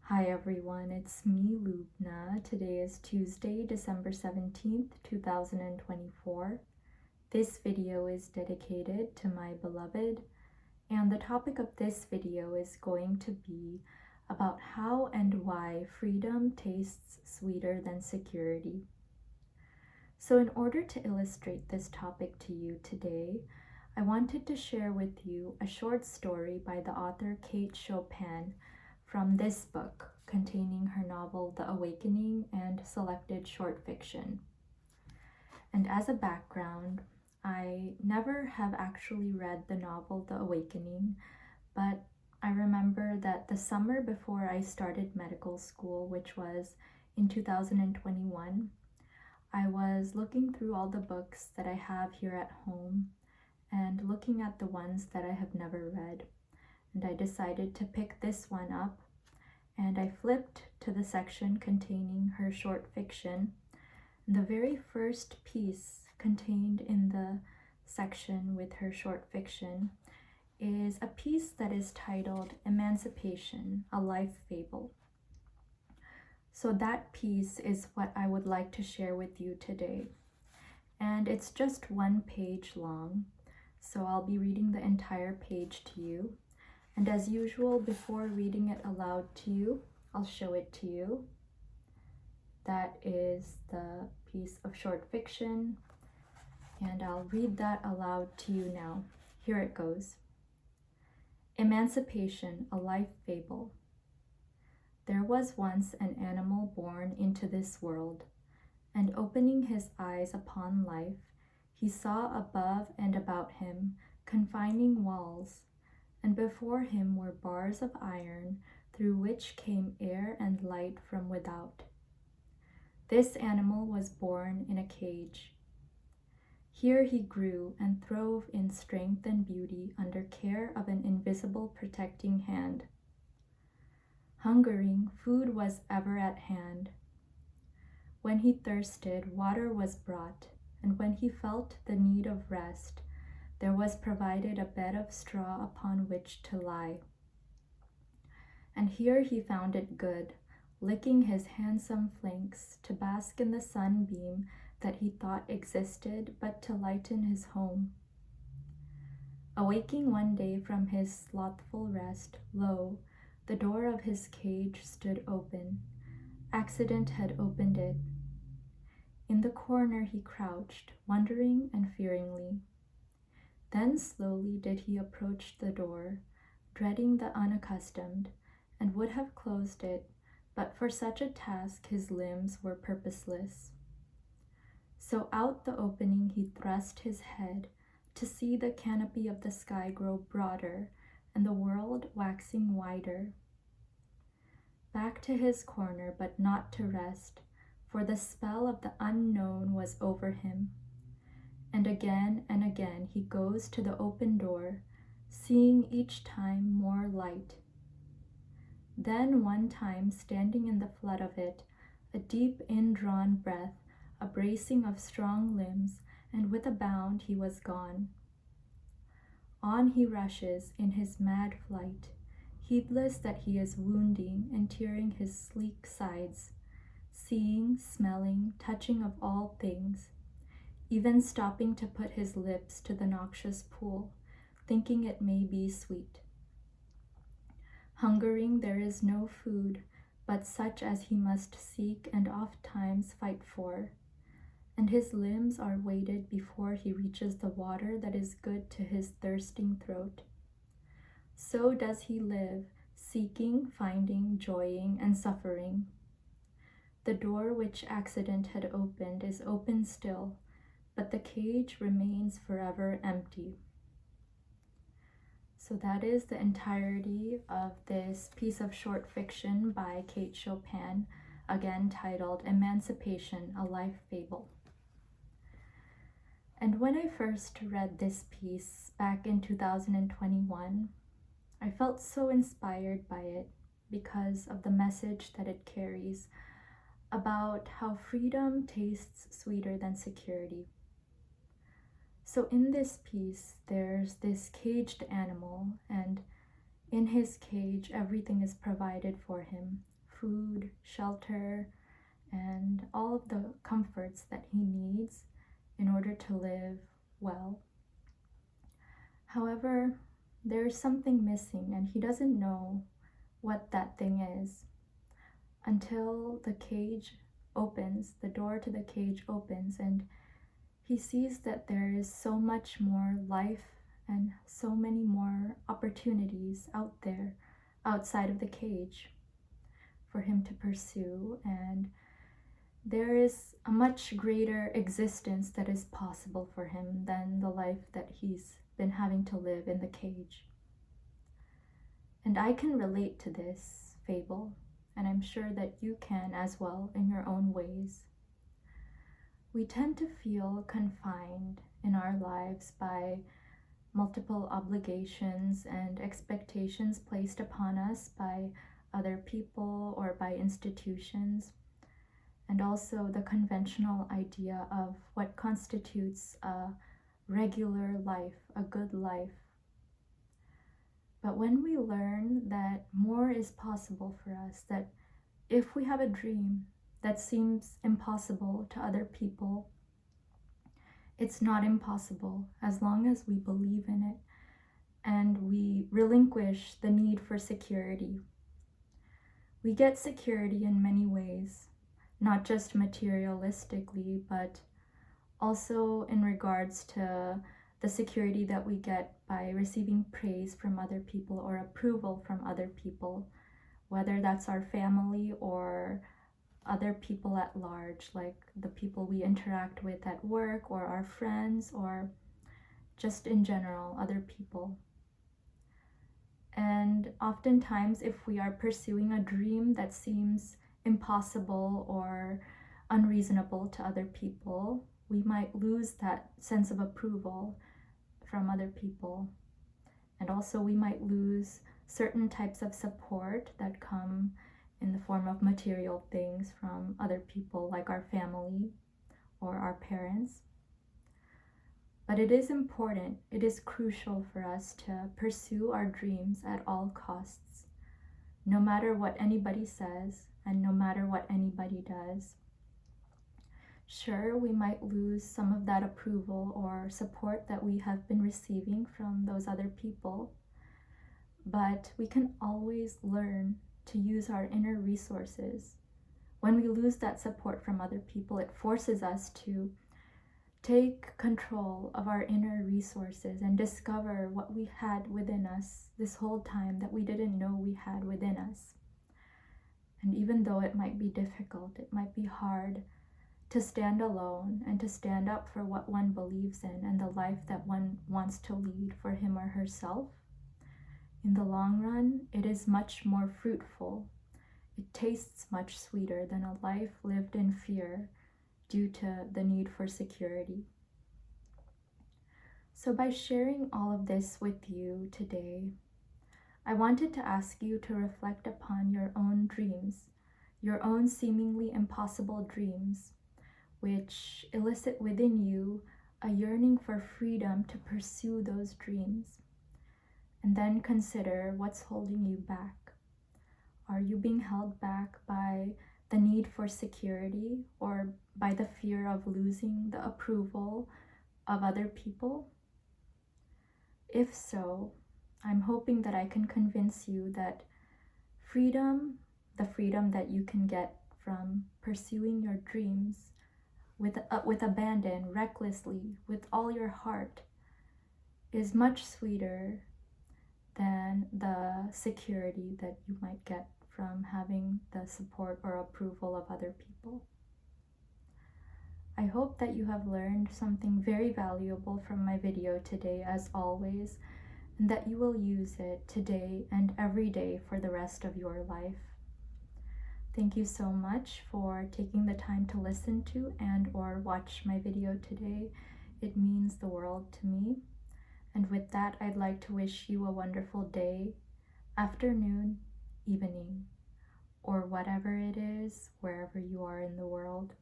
Hi everyone, it's me, 𝑭𝒓𝒆𝒅𝒐𝒎. Today is Tuesday, December 17th, 2024. This video is dedicated to my beloved, and the topic of this video is going to be about how and why freedom tastes sweeter than security. So in order to illustrate this topic to you today, I wanted to share with you a short story by the author Kate Chopin from this book containing her novel The Awakening and selected short fiction. And as a background, I never have actually read the novel The Awakening, but I remember that the summer before I started medical school, which was in 2021, I was looking through all the books that I have here at home and looking at the ones that I have never read. And I decided to pick this one up, and I flipped to the section containing her short fiction. The very first piece contained in the section with her short fiction is a piece that is titled Emancipation, a Life Fable. So that piece is what I would like to share with you today. And it's just one page long, so I'll be reading the entire page to you. And as usual, before reading it aloud to you, I'll show it to you. That is the piece of short fiction, and I'll read that aloud to you now. Here it goes. Emancipation, a Life Fable. There was once an animal born into this world, and opening his eyes upon life, he saw above and about him confining walls, and before him were bars of iron through which came air and light from without. This animal was born in a cage. Here he grew and throve in strength and beauty under care of an invisible protecting hand. Hungering, food was ever at hand. When he thirsted, water was brought, and when he felt the need of rest, there was provided a bed of straw upon which to lie. And here he found it good, licking his handsome flanks, to bask in the sunbeam that he thought existed but to lighten his home. Awaking one day from his slothful rest, lo, the door of his cage stood open. Accident had opened it. In the corner he crouched, wondering and fearingly. Then slowly did he approach the door, dreading the unaccustomed, and would have closed it, but for such a task his limbs were purposeless. So out the opening he thrust his head, to see the canopy of the sky grow broader, and the world waxing wider. Back to his corner, but not to rest, for the spell of the unknown was over him. And again he goes to the open door, seeing each time more light. Then one time, standing in the flood of it, a deep indrawn breath, a bracing of strong limbs, and with a bound he was gone. On he rushes in his mad flight, heedless that he is wounding and tearing his sleek sides, seeing, smelling, touching of all things, even stopping to put his lips to the noxious pool, thinking it may be sweet. Hungering, there is no food, but such as he must seek and oft-times fight for, and his limbs are weighted before he reaches the water that is good to his thirsting throat. So does he live, seeking, finding, joying, and suffering. The door which accident had opened is open still, but the cage remains forever empty. So that is the entirety of this piece of short fiction by Kate Chopin, again titled Emancipation, a Life Fable. And when I first read this piece back in 2021, I felt so inspired by it because of the message that it carries about how freedom tastes sweeter than security. So in this piece, there's this caged animal, and in his cage, everything is provided for him. food, shelter, and all of the comforts that he needs in order to live well. However, there's something missing, and he doesn't know what that thing is until the cage opens, the door to the cage opens, and he sees that there is so much more life and so many more opportunities out there outside of the cage for him to pursue, and there is a much greater existence that is possible for him than the life that he's been having to live in the cage. And I can relate to this fable, and I'm sure that you can as well in your own ways. We tend to feel confined in our lives by multiple obligations and expectations placed upon us by other people or by institutions, and also the conventional idea of what constitutes a regular life, a good life. But when we learn that more is possible for us, that if we have a dream that seems impossible to other people, it's not impossible as long as we believe in it and we relinquish the need for security. We get security in many ways, not just materialistically, but also in regards to the security that we get by receiving praise from other people or approval from other people, whether that's our family or other people at large, like the people we interact with at work or our friends or just in general, other people. And oftentimes, if we are pursuing a dream that seems impossible or unreasonable to other people, we might lose that sense of approval from other people. And also we might lose certain types of support that come in the form of material things from other people, like our family or our parents. But it is important, it is crucial for us to pursue our dreams at all costs, no matter what anybody says and no matter what anybody does. Sure, we might lose some of that approval or support that we have been receiving from those other people, but we can always learn to use our inner resources. When we lose that support from other people, it forces us to take control of our inner resources and discover what we had within us this whole time that we didn't know we had within us. And even though it might be difficult, it might be hard to stand alone and to stand up for what one believes in and the life that one wants to lead for him or herself, in the long run, it is much more fruitful. It tastes much sweeter than a life lived in fear due to the need for security. So by sharing all of this with you today, I wanted to ask you to reflect upon your own dreams, your own seemingly impossible dreams, which elicit within you a yearning for freedom to pursue those dreams. And then consider what's holding you back. Are you being held back by the need for security or by the fear of losing the approval of other people? If so, I'm hoping that I can convince you that freedom, the freedom that you can get from pursuing your dreams with abandon, recklessly, with all your heart, is much sweeter than the security that you might get from having the support or approval of other people. I hope that you have learned something very valuable from my video today, as always, and that you will use it today and every day for the rest of your life. Thank you so much for taking the time to listen to and or watch my video today. It means the world to me. And with that, I'd like to wish you a wonderful day, afternoon, evening, or whatever it is, wherever you are in the world.